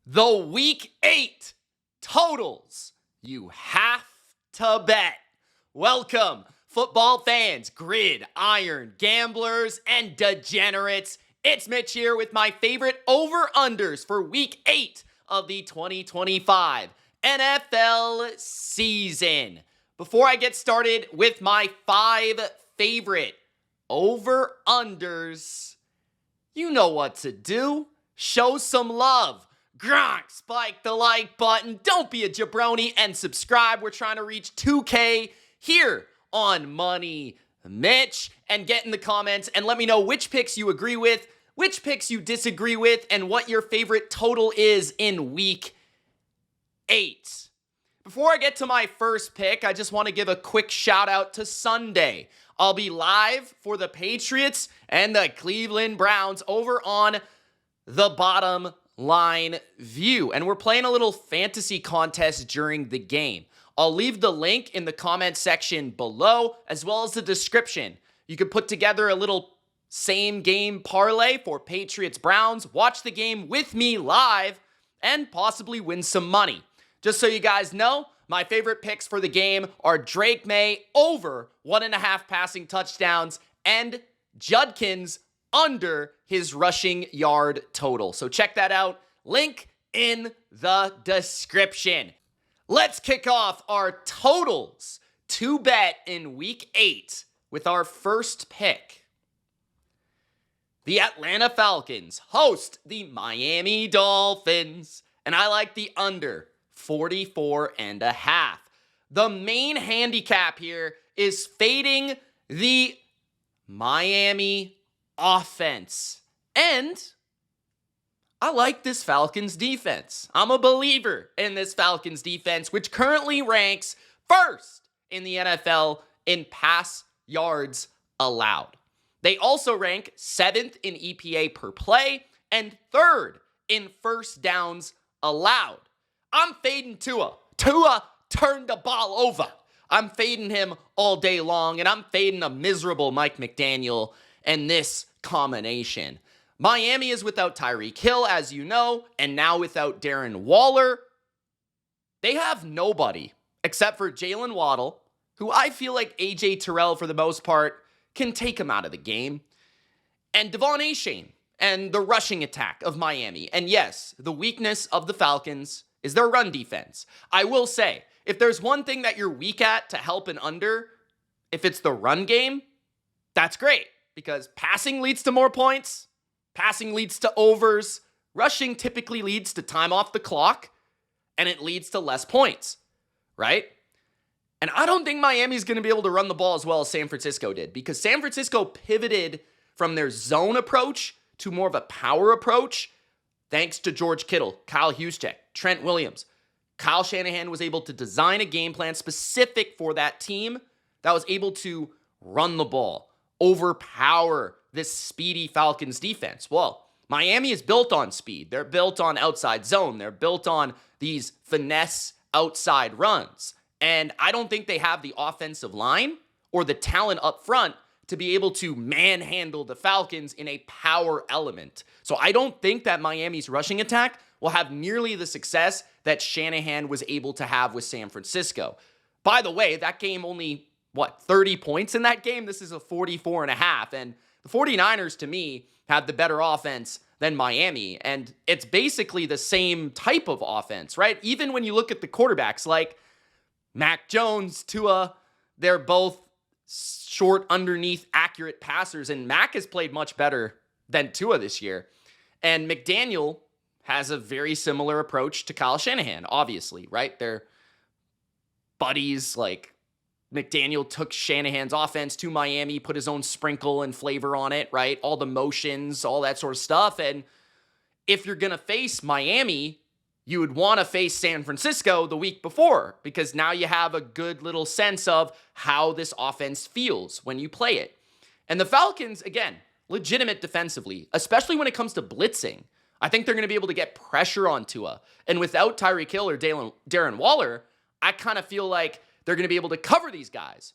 The Week 8 totals you have to bet. Welcome, football fans, gridiron gamblers, and degenerates. It's Mitch here with my favorite over-unders for Week 8 of the 2025 NFL season. Before I get started with my 5 favorite over-unders, you know what to do. Show some love. Gronk, spike the like button. Don't be a jabroni and subscribe. We're trying to reach 2K here on Money Mitch. And get in the comments and let me know which picks you agree with, which picks you disagree with, and what your favorite total is in Week 8. Before I get to my first pick, I just want to give a quick shout out to Sunday. I'll be live for the Patriots and the Cleveland Browns over on the Bottom Line View, and we're playing a little fantasy contest during the game. I'll leave the link in the comment section below, as well as the description. You could put together a little same game parlay for Patriots Browns, watch the game with me live, and possibly win some money. Just so you guys know, my favorite picks for the game are Drake May over 1.5 passing touchdowns and Judkins under his rushing yard total. So check that out. Link in the description. Let's kick off our totals to bet in Week 8 with our first pick. The Atlanta Falcons host the Miami Dolphins, and I like the under 44.5. The main handicap here is fading the Miami offense. And I like this Falcons defense. I'm a believer in this Falcons defense, which currently ranks first in the NFL in pass yards allowed. They also rank 7th in EPA per play and 3rd in first downs allowed. I'm fading Tua. Tua turned the ball over. I'm fading him all day long, and I'm fading a miserable Mike McDaniel and this combination. Miami is without Tyreek Hill, as you know, and now without Darren Waller. They have nobody except for Jalen Waddle, who I feel like AJ Terrell, for the most part, can take him out of the game, and Devon Achane and the rushing attack of Miami. And yes, the weakness of the Falcons is their run defense. I will say, if there's one thing that you're weak at to help an under, if it's the run game, that's great. Because passing leads to more points, passing leads to overs, rushing typically leads to time off the clock, and it leads to less points, right? And I don't think Miami's going to be able to run the ball as well as San Francisco did, because San Francisco pivoted from their zone approach to more of a power approach, thanks to George Kittle, Kyle Juszczyk, Trent Williams. Kyle Shanahan was able to design a game plan specific for that team that was able to run the ball, overpower this speedy Falcons defense. Well, Miami is built on speed. They're built on outside zone. They're built on these finesse outside runs. And I don't think they have the offensive line or the talent up front to be able to manhandle the Falcons in a power element. So I don't think that Miami's rushing attack will have nearly the success that Shanahan was able to have with San Francisco. By the way, that game only 30 points in that game? This is a 44.5. And the 49ers, to me, have the better offense than Miami. And it's basically the same type of offense, right? Even when you look at the quarterbacks like Mac Jones, Tua, they're both short, underneath, accurate passers. And Mac has played much better than Tua this year. And McDaniel has a very similar approach to Kyle Shanahan, obviously, right? They're buddies. Like, McDaniel took Shanahan's offense to Miami, put his own sprinkle and flavor on it, right? All the motions, all that sort of stuff. And if you're going to face Miami, you would want to face San Francisco the week before, because now you have a good little sense of how this offense feels when you play it. And the Falcons, again, legitimate defensively, especially when it comes to blitzing. I think they're going to be able to get pressure on Tua. And without Tyreek Hill or Darren Waller, I kind of feel like they're going to be able to cover these guys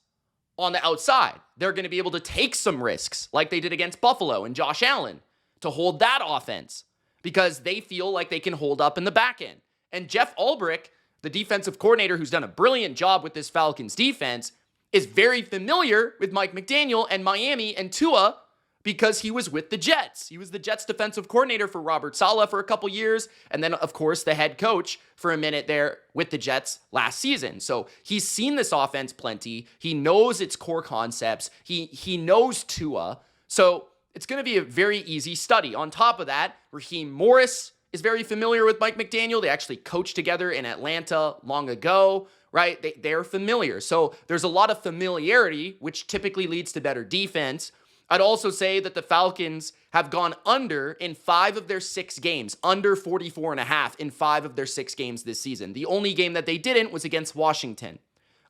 on the outside. They're going to be able to take some risks like they did against Buffalo and Josh Allen to hold that offense because they feel like they can hold up in the back end. And Jeff Ulbrich, the defensive coordinator who's done a brilliant job with this Falcons defense, is very familiar with Mike McDaniel and Miami and Tua because he was with the Jets. He was the Jets defensive coordinator for Robert Saleh for a couple years, and then, of course, the head coach for a minute there with the Jets last season. So he's seen this offense plenty. He knows its core concepts. He knows Tua. So it's going to be a very easy study. On top of that, Raheem Morris is very familiar with Mike McDaniel. They actually coached together in Atlanta long ago, right? They're familiar. So there's a lot of familiarity, which typically leads to better defense. I'd also say that the Falcons have gone under in 5 of their 6 games, under 44.5 in 5 of their 6 games this season. The only game that they didn't was against Washington.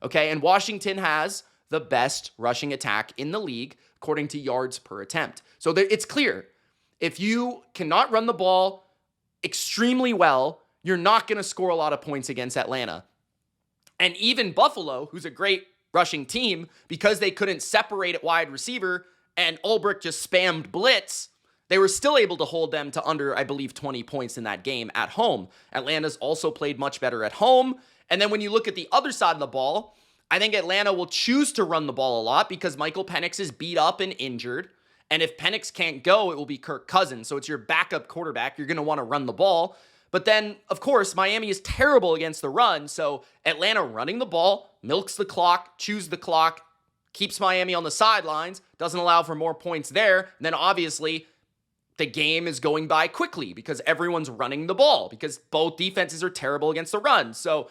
Okay, and Washington has the best rushing attack in the league, according to yards per attempt. So it's clear. If you cannot run the ball extremely well, you're not going to score a lot of points against Atlanta. And even Buffalo, who's a great rushing team, because they couldn't separate at wide receiver and Ulbrich just spammed blitz, they were still able to hold them to under, I believe, 20 points in that game at home. Atlanta's also played much better at home. And then when you look at the other side of the ball, I think Atlanta will choose to run the ball a lot because Michael Penix is beat up and injured. And if Penix can't go, it will be Kirk Cousins. So it's your backup quarterback. You're going to want to run the ball. But then, of course, Miami is terrible against the run. So Atlanta running the ball, milks the clock, chews the clock, keeps Miami on the sidelines, doesn't allow for more points there. And then obviously the game is going by quickly because everyone's running the ball because both defenses are terrible against the run. So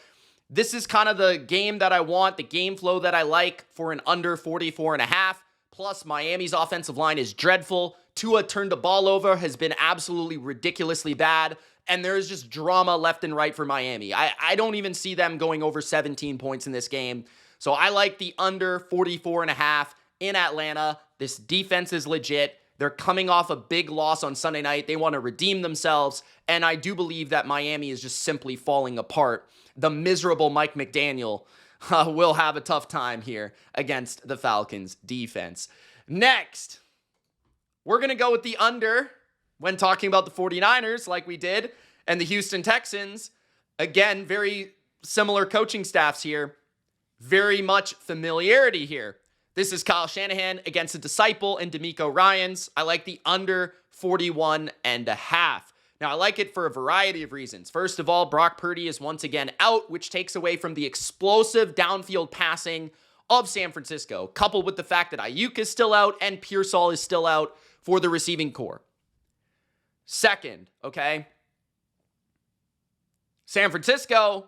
this is kind of the game that I want, the game flow that I like for an under 44.5. Plus, Miami's offensive line is dreadful. Tua turned the ball over, has been absolutely ridiculously bad. And there is just drama left and right for Miami. I don't even see them going over 17 points in this game. So I like the under 44.5 in Atlanta. This defense is legit. They're coming off a big loss on Sunday night. They want to redeem themselves. And I do believe that Miami is just simply falling apart. The miserable Mike McDaniel will have a tough time here against the Falcons defense. Next, we're going to go with the under when talking about the 49ers like we did and the Houston Texans. Again, very similar coaching staffs here. Very much familiarity here. This is Kyle Shanahan against a disciple and D'Amico Ryans. I like the under 41.5. Now, I like it for a variety of reasons. First of all, Brock Purdy is once again out, which takes away from the explosive downfield passing of San Francisco, coupled with the fact that Ayuk is still out and Pearsall is still out for the receiving core. Second, okay, San Francisco,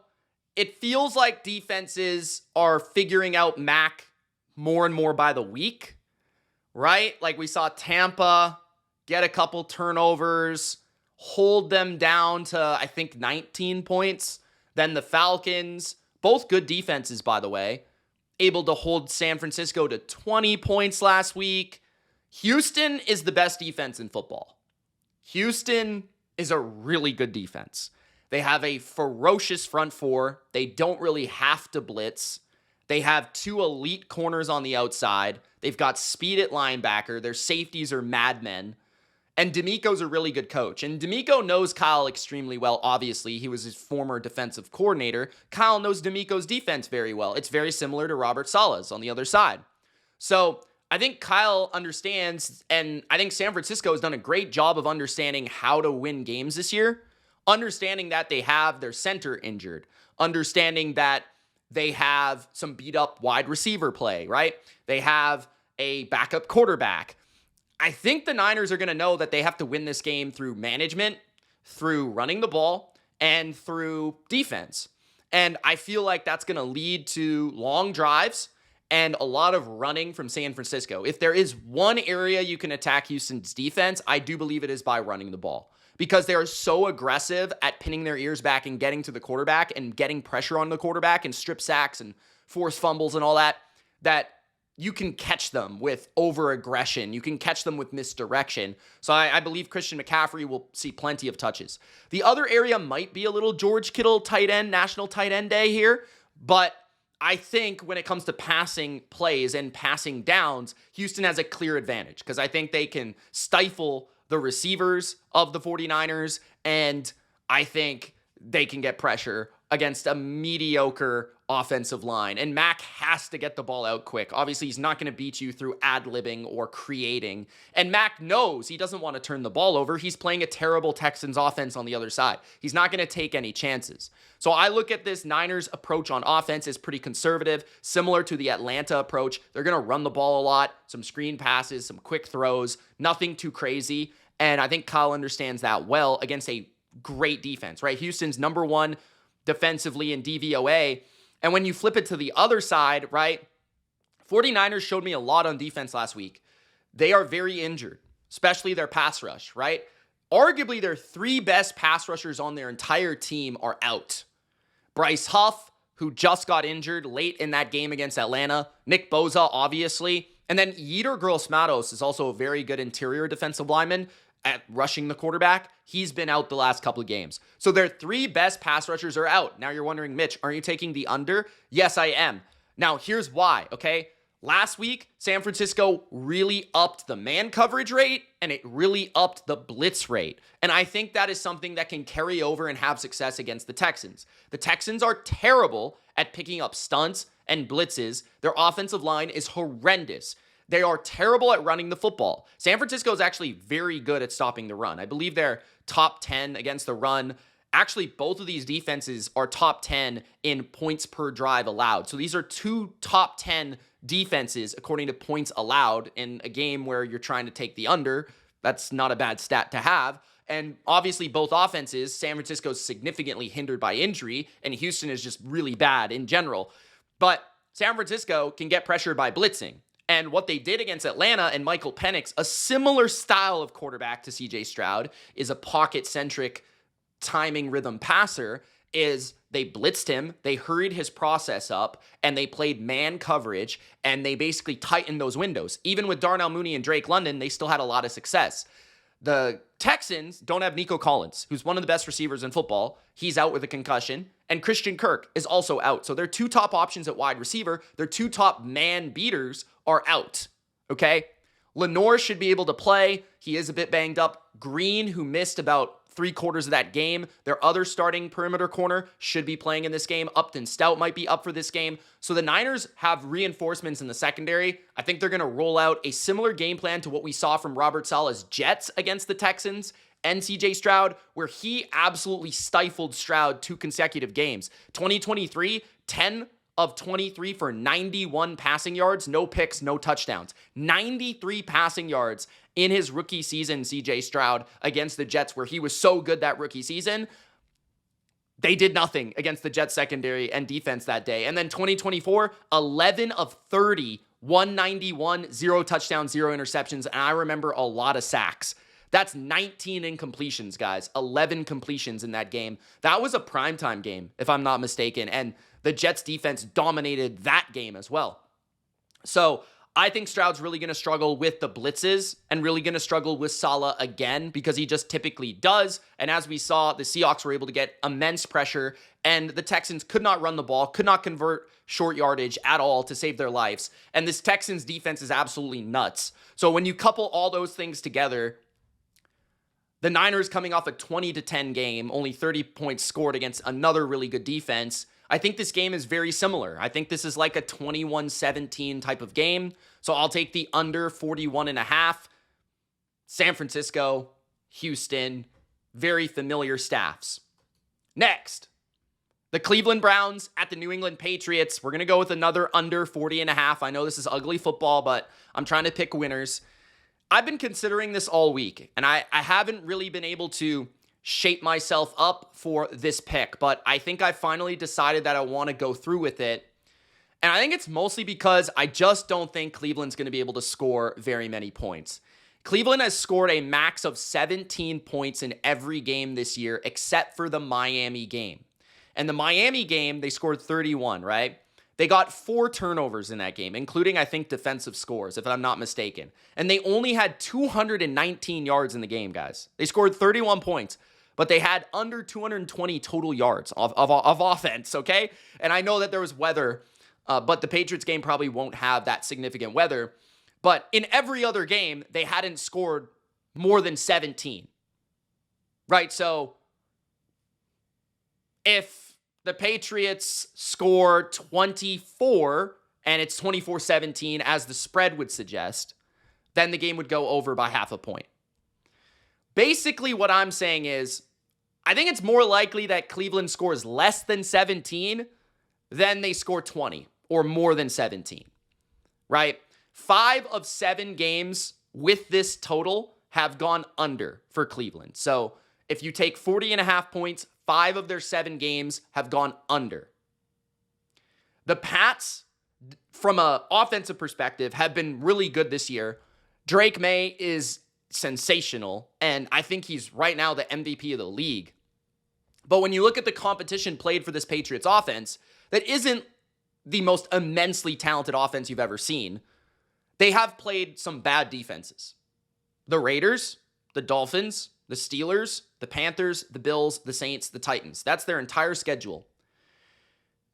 it feels like defenses are figuring out Mac more and more by the week, right? Like we saw Tampa get a couple turnovers, hold them down to, I think, 19 points. Then the Falcons, both good defenses, by the way, able to hold San Francisco to 20 points last week. Houston is the best defense in football. Houston is a really good defense. They have a ferocious front four. They don't really have to blitz. They have 2 elite corners on the outside. They've got speed at linebacker. Their safeties are madmen. And D'Amico's a really good coach. And D'Amico knows Kyle extremely well, obviously. He was his former defensive coordinator. Kyle knows D'Amico's defense very well. It's very similar to Robert Saleh's on the other side. So I think Kyle understands, and I think San Francisco has done a great job of understanding how to win games this year. Understanding that they have their center injured. Understanding that they have some beat up wide receiver play, right? They have a backup quarterback. I think the Niners are going to know that they have to win this game through management, through running the ball, and through defense. And I feel like that's going to lead to long drives and a lot of running from San Francisco. If there is one area you can attack Houston's defense, I do believe it is by running the ball. Because they are so aggressive at pinning their ears back and getting to the quarterback and getting pressure on the quarterback and strip sacks and forced fumbles and all that, that you can catch them with over-aggression. You can catch them with misdirection. So I believe Christian McCaffrey will see plenty of touches. The other area might be a little George Kittle tight end, national tight end day here, but I think when it comes to passing plays and passing downs, Houston has a clear advantage because I think they can stifle the receivers of the 49ers, and I think they can get pressure against a mediocre offensive line. And Mac has to get the ball out quick. Obviously, he's not going to beat you through ad-libbing or creating. And Mac knows he doesn't want to turn the ball over. He's playing a terrible Texans offense on the other side. He's not going to take any chances. So I look at this Niners approach on offense as pretty conservative, similar to the Atlanta approach. They're going to run the ball a lot, some screen passes, some quick throws, nothing too crazy. And I think Kyle understands that well against a great defense, right? Houston's number one defensively in DVOA. And when you flip it to the other side, right, 49ers showed me a lot on defense last week. They are very injured, especially their pass rush, right? Arguably, their three best pass rushers on their entire team are out. Bryce Huff, who just got injured late in that game against Atlanta. Nick Bosa, obviously. And then Yetur Gross-Matos is also a very good interior defensive lineman at rushing the quarterback. He's been out the last couple of games. So their three best pass rushers are out. Now you're wondering, Mitch, aren't you taking the under? Yes, I am. Now here's why, okay? Last week, San Francisco really upped the man coverage rate and it really upped the blitz rate. And I think that is something that can carry over and have success against the Texans. The Texans are terrible at picking up stunts and blitzes. Their offensive line is horrendous. They are terrible at running the football. San Francisco is actually very good at stopping the run. I believe they're top 10 against the run. Actually, both of these defenses are top 10 in points per drive allowed. So these are two top 10 defenses according to points allowed in a game where you're trying to take the under. That's not a bad stat to have. And obviously both offenses, San Francisco is significantly hindered by injury and Houston is just really bad in general. But San Francisco can get pressured by blitzing. And what they did against Atlanta and Michael Penix, a similar style of quarterback to CJ Stroud, is a pocket-centric timing rhythm passer, is they blitzed him, they hurried his process up, and they played man coverage, and they basically tightened those windows. Even with Darnell Mooney and Drake London, they still had a lot of success. The Texans don't have Nico Collins, who's one of the best receivers in football. He's out with a concussion. And Christian Kirk is also out. So their two top options at wide receiver, their two top man beaters are out. Okay? Lenore should be able to play. He is a bit banged up. Green, who missed about 3/4 of that game. Their other starting perimeter corner should be playing in this game. Upton Stout might be up for this game. So the Niners have reinforcements in the secondary. I think they're going to roll out a similar game plan to what we saw from Robert Saleh's Jets against the Texans and CJ Stroud, where he absolutely stifled Stroud 2 consecutive games. 2023, 10 of 23 for 91 passing yards, no picks, no touchdowns. 93 passing yards in his rookie season, CJ Stroud, against the Jets, where he was so good that rookie season. They did nothing against the Jets secondary and defense that day. And then 2024, 11 of 30, 191, 0 touchdowns, 0 interceptions, and I remember a lot of sacks. That's 19 incompletions, guys. 11 completions in that game. That was a primetime game, if I'm not mistaken, and the Jets defense dominated that game as well. So I think Stroud's really going to struggle with the blitzes and really going to struggle with Saleh again because he just typically does. And as we saw, the Seahawks were able to get immense pressure and the Texans could not run the ball, could not convert short yardage at all to save their lives. And this Texans defense is absolutely nuts. So when you couple all those things together, the Niners coming off a 20-10 game, only 30 points scored against another really good defense, I think this game is very similar. I think this is like a 21-17 type of game. So I'll take the under 41.5. San Francisco, Houston, very familiar staffs. Next, the Cleveland Browns at the New England Patriots. We're going to go with another under 40.5. I know this is ugly football, but I'm trying to pick winners. I've been considering this all week, and I haven't really been able to shape myself up for this pick, but I think I finally decided that I want to go through with it. And I think it's mostly because I just don't think Cleveland's going to be able to score very many points. Cleveland has scored a max of 17 points in every game this year, except for the Miami game. And the Miami game, they scored 31, right? They got 4 turnovers in that game, including, I think, defensive scores, if I'm not mistaken. And they only had 219 yards in the game, guys. They scored 31 points, but they had under 220 total yards of offense, okay? And I know that there was weather, but the Patriots game probably won't have that significant weather. But in every other game, they hadn't scored more than 17, right? So if the Patriots score 24 and it's 24-17 as the spread would suggest, then the game would go over by half a point. Basically, what I'm saying is, I think it's more likely that Cleveland scores less than 17 than they score 20 or more than 17, right? 5 of 7 games with this total have gone under for Cleveland. So if you take 40.5 points, 5 of their 7 games have gone under. The Pats, from an offensive perspective, have been really good this year. Drake May is sensational, and I think he's right now the MVP of the league. But when you look at the competition played for this Patriots offense, that isn't the most immensely talented offense you've ever seen. They have played some bad defenses. The Raiders, the Dolphins, the Steelers, the Panthers, the Bills, the Saints, the Titans. That's their entire schedule.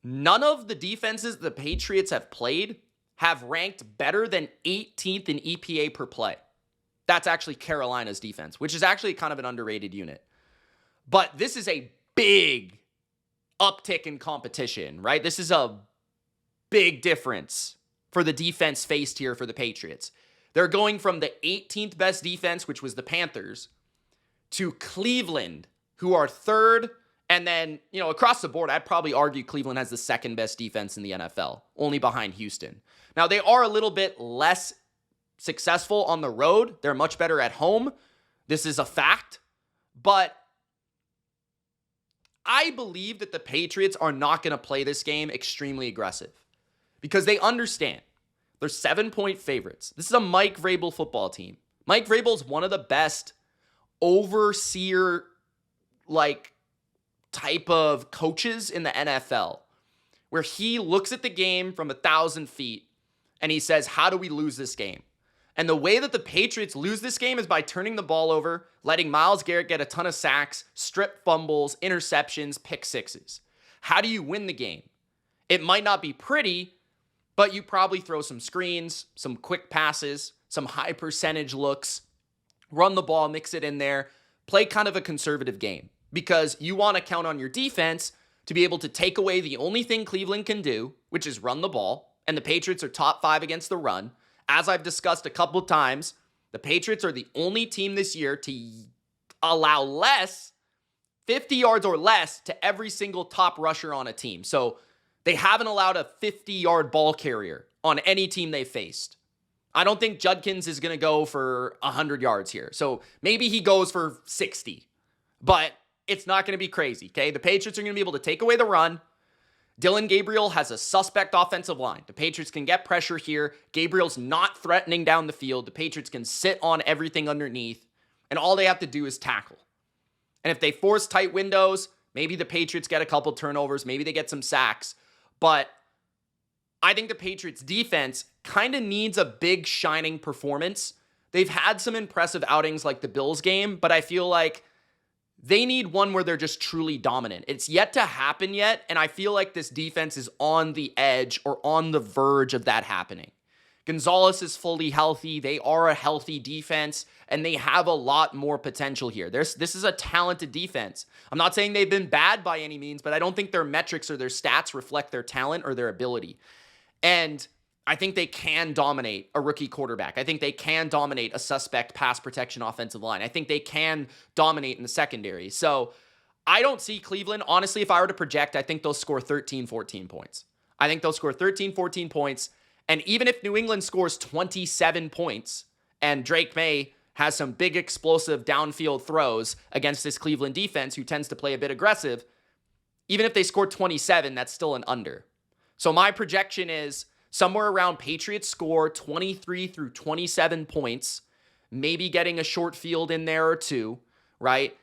None of the defenses the Patriots have played have ranked better than 18th in EPA per play. That's actually Carolina's defense, which is actually kind of an underrated unit. But this is a big uptick in competition, right? This is a big difference for the defense faced here for the Patriots. They're going from the 18th best defense, which was the Panthers, to Cleveland, who are third. And then, across the board, I'd probably argue Cleveland has the second best defense in the NFL, only behind Houston. Now, they are a little bit less successful on the road. They're much better at home. This is a fact. But I believe that the Patriots are not going to play this game extremely aggressive because they understand they're 7-point favorites. This is a Mike Vrabel football team. Mike Vrabel is one of the best overseer type of coaches in the NFL, where he looks at the game from 1,000 feet and he says, how do we lose this game? And the way that the Patriots lose this game is by turning the ball over, letting Myles Garrett get a ton of sacks, strip fumbles, interceptions, pick sixes. How do you win the game? It might not be pretty, but you probably throw some screens, some quick passes, some high percentage looks, run the ball, mix it in there, play kind of a conservative game because you want to count on your defense to be able to take away the only thing Cleveland can do, which is run the ball. And the Patriots are top 5 against the run. As I've discussed a couple of times, the Patriots are the only team this year to allow 50 yards or less to every single top rusher on a team. So they haven't allowed a 50-yard ball carrier on any team they faced. I don't think Judkins is going to go for 100 yards here. So maybe he goes for 60, but it's not going to be crazy, okay? The Patriots are going to be able to take away the run. Dylan Gabriel has a suspect offensive line. The Patriots can get pressure here. Gabriel's not threatening down the field. The Patriots can sit on everything underneath, and all they have to do is tackle. And if they force tight windows, maybe the Patriots get a couple turnovers. Maybe they get some sacks. But I think the Patriots defense kind of needs a big shining performance. They've had some impressive outings like the Bills game, but I feel like they need one where they're just truly dominant. It's yet to happen yet, and I feel like this defense is on the edge or on the verge of that happening. Gonzalez is fully healthy. They are a healthy defense, and they have a lot more potential here. This is a talented defense. I'm not saying they've been bad by any means, but I don't think their metrics or their stats reflect their talent or their ability. And I think they can dominate a rookie quarterback. I think they can dominate a suspect pass protection offensive line. I think they can dominate in the secondary. So I don't see Cleveland. Honestly, if I were to project, I think they'll score 13, 14 points. I think they'll score 13, 14 points. And even if New England scores 27 points and Drake May has some big explosive downfield throws against this Cleveland defense who tends to play a bit aggressive, even if they score 27, that's still an under. So my projection is somewhere around Patriots score 23 through 27 points, maybe getting a short field in there or two, right?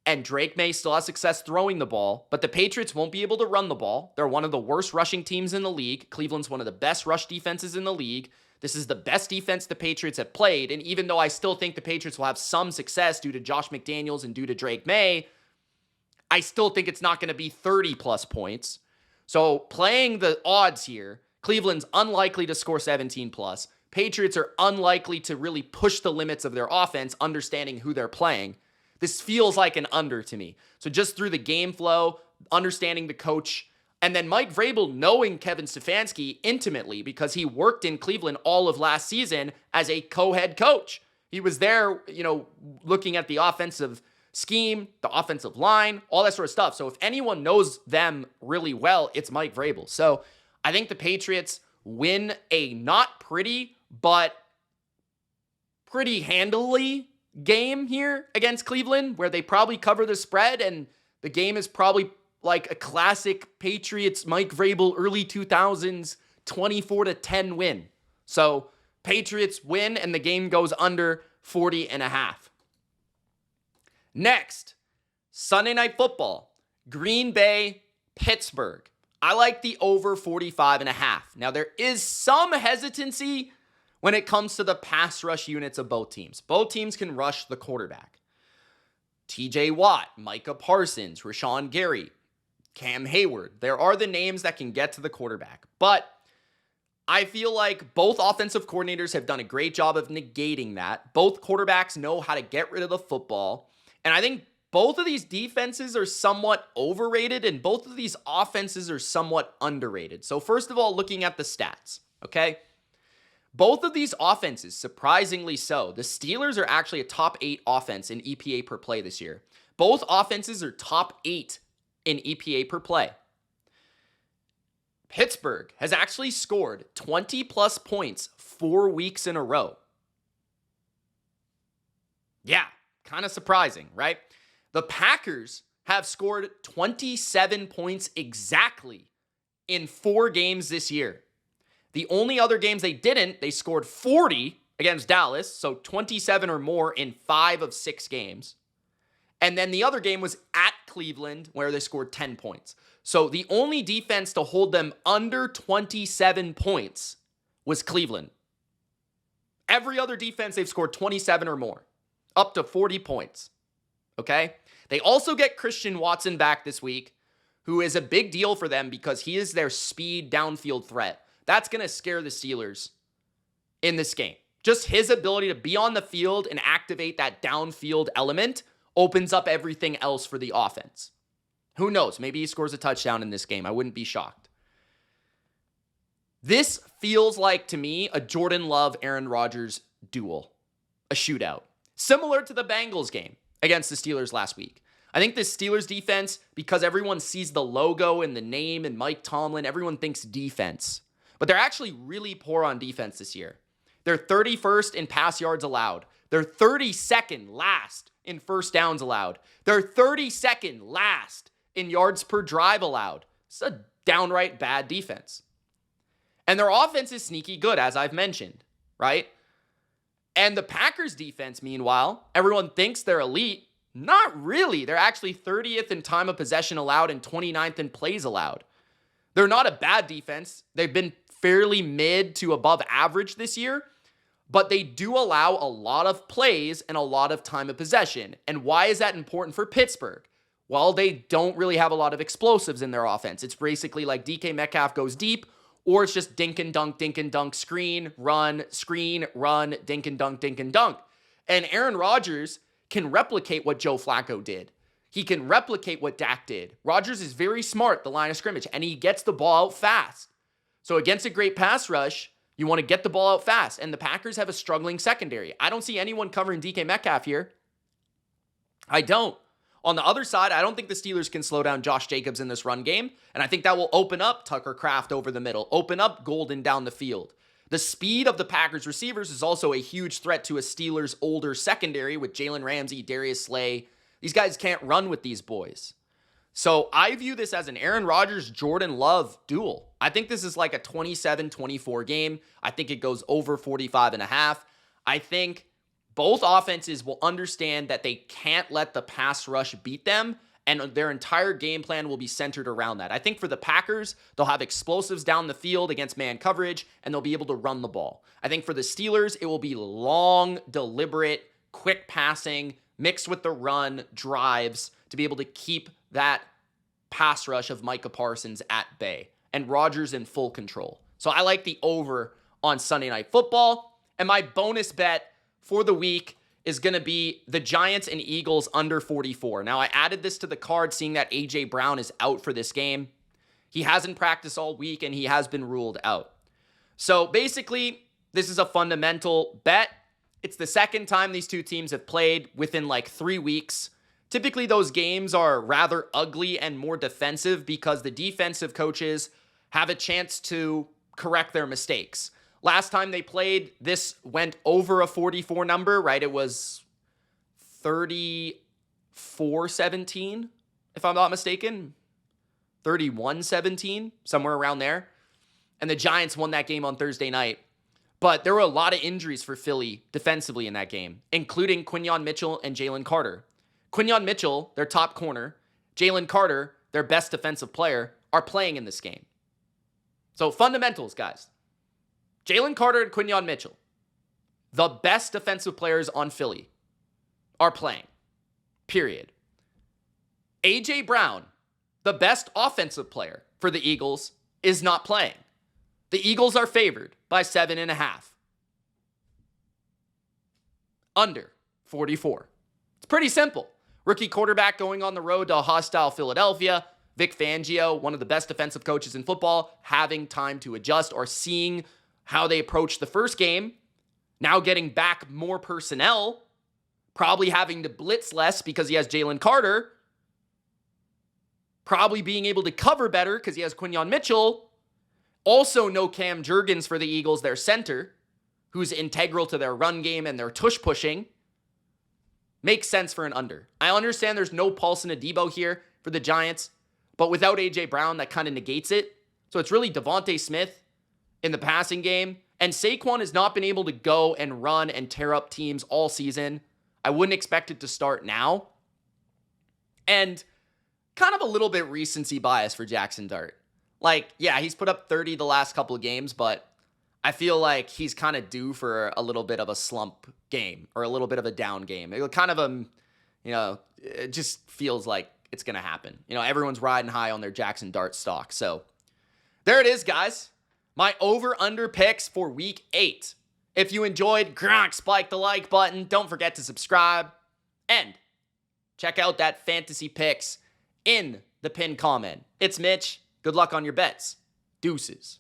And Drake May still has success throwing the ball, but the Patriots won't be able to run the ball. They're one of the worst rushing teams in the league. Cleveland's one of the best rush defenses in the league. This is the best defense the Patriots have played, and even though I still think the Patriots will have some success due to Josh McDaniels and due to Drake May, I still think it's not going to be 30-plus points. So playing the odds here, Cleveland's unlikely to score 17 plus. Patriots are unlikely to really push the limits of their offense, understanding who they're playing. This feels like an under to me. So just through the game flow, understanding the coach, and then Mike Vrabel knowing Kevin Stefanski intimately because he worked in Cleveland all of last season as a co-head coach. He was there, looking at the offensive scheme, the offensive line, all that sort of stuff. So if anyone knows them really well, it's Mike Vrabel. So I think the Patriots win a not pretty, but pretty handily game here against Cleveland, where they probably cover the spread, and the game is probably like a classic Patriots, Mike Vrabel, early 2000s, 24-10 win. So Patriots win, and the game goes under 40.5. Next, Sunday Night Football, Green Bay, Pittsburgh. I like the over 45.5. Now, there is some hesitancy when it comes to the pass rush units of both teams. Both teams can rush the quarterback. TJ Watt, Micah Parsons, Rashawn Gary, Cam Hayward. There are the names that can get to the quarterback. But I feel like both offensive coordinators have done a great job of negating that. Both quarterbacks know how to get rid of the football. And I think both of these defenses are somewhat overrated, and both of these offenses are somewhat underrated. So first of all, looking at the stats, okay? Both of these offenses, surprisingly so, the Steelers are actually a top 8 offense in EPA per play this year. Both offenses are top 8 in EPA per play. Pittsburgh has actually scored 20-plus points 4 weeks in a row. Yeah, kind of surprising, right? The Packers have scored 27 points exactly in 4 games this year. The only other games they didn't, they scored 40 against Dallas, so 27 or more in 5 of 6 games. And then the other game was at Cleveland, where they scored 10 points. So the only defense to hold them under 27 points was Cleveland. Every other defense, they've scored 27 or more, up to 40 points. Okay? They also get Christian Watson back this week, who is a big deal for them because he is their speed downfield threat. That's going to scare the Steelers in this game. Just his ability to be on the field and activate that downfield element opens up everything else for the offense. Who knows? Maybe he scores a touchdown in this game. I wouldn't be shocked. This feels like, to me, a Jordan Love, Aaron Rodgers duel, a shootout, similar to the Bengals game against the Steelers last week. I think the Steelers defense, because everyone sees the logo and the name and Mike Tomlin, everyone thinks defense. But they're actually really poor on defense this year. They're 31st in pass yards allowed. They're 32nd last in first downs allowed. They're 32nd last in yards per drive allowed. It's a downright bad defense. And their offense is sneaky good, as I've mentioned, right? And the Packers defense, meanwhile, everyone thinks they're elite. Not really. They're actually 30th in time of possession allowed and 29th in plays allowed. They're not a bad defense. They've been fairly mid to above average this year, but they do allow a lot of plays and a lot of time of possession. And why is that important for Pittsburgh? Well, they don't really have a lot of explosives in their offense. It's basically like DK Metcalf goes deep, or it's just dink and dunk, screen, run, dink and dunk. And Aaron Rodgers can replicate what Joe Flacco did. He can replicate what Dak did. Rodgers is very smart, the line of scrimmage, and he gets the ball out fast. So against a great pass rush, you want to get the ball out fast. And the Packers have a struggling secondary. I don't see anyone covering DK Metcalf here. I don't. On the other side, I don't think the Steelers can slow down Josh Jacobs in this run game. And I think that will open up Tucker Kraft over the middle, open up Golden down the field. The speed of the Packers receivers is also a huge threat to a Steelers older secondary with Jalen Ramsey, Darius Slay. These guys can't run with these boys. So I view this as an Aaron Rodgers, Jordan Love duel. I think this is like a 27-24 game. I think it goes over 45.5. I think both offenses will understand that they can't let the pass rush beat them, and their entire game plan will be centered around that. I think for the Packers, they'll have explosives down the field against man coverage, and they'll be able to run the ball. I think for the Steelers, it will be long, deliberate, quick passing, mixed with the run, drives, to be able to keep that pass rush of Micah Parsons at bay, and Rodgers in full control. So I like the over on Sunday Night Football. And my bonus bet for the week is going to be the Giants and Eagles under 44. Now, I added this to the card seeing that A.J. Brown is out for this game. He hasn't practiced all week, and he has been ruled out. So basically, this is a fundamental bet. It's the second time these two teams have played within like 3 weeks. Typically, those games are rather ugly and more defensive because the defensive coaches have a chance to correct their mistakes. Last time they played, this went over a 44 number, right? It was 34-17, if I'm not mistaken. 31-17, somewhere around there. And the Giants won that game on Thursday night. But there were a lot of injuries for Philly defensively in that game, including Quinyon Mitchell and Jalen Carter. Quinyon Mitchell, their top corner, Jalen Carter, their best defensive player, are playing in this game. So fundamentals, guys. Jalen Carter and Quinyon Mitchell, the best defensive players on Philly, are playing. Period. A.J. Brown, the best offensive player for the Eagles, is not playing. The Eagles are favored by 7.5. Under 44. It's pretty simple. Rookie quarterback going on the road to a hostile Philadelphia. Vic Fangio, one of the best defensive coaches in football, having time to adjust or seeing how they approached the first game. Now getting back more personnel. Probably having to blitz less because he has Jalen Carter. Probably being able to cover better because he has Quinyon Mitchell. Also no Cam Jurgens for the Eagles, their center, who's integral to their run game and their tush pushing. Makes sense for an under. I understand there's no Paulson Adebo here for the Giants, but without A.J. Brown, that kind of negates it. So it's really Devontae Smith in the passing game. And Saquon has not been able to go and run and tear up teams all season. I wouldn't expect it to start now. And kind of a little bit recency bias for Jackson Dart. Like, yeah, he's put up 30 the last couple of games, but I feel like he's kind of due for a little bit of a slump game or a little bit of a down game. It kind of, it just feels like it's going to happen. Everyone's riding high on their Jackson Dart stock. So there it is, guys. My over-under picks for week 8. If you enjoyed, spike the like button. Don't forget to subscribe. And check out that fantasy picks in the pinned comment. It's Mitch. Good luck on your bets. Deuces.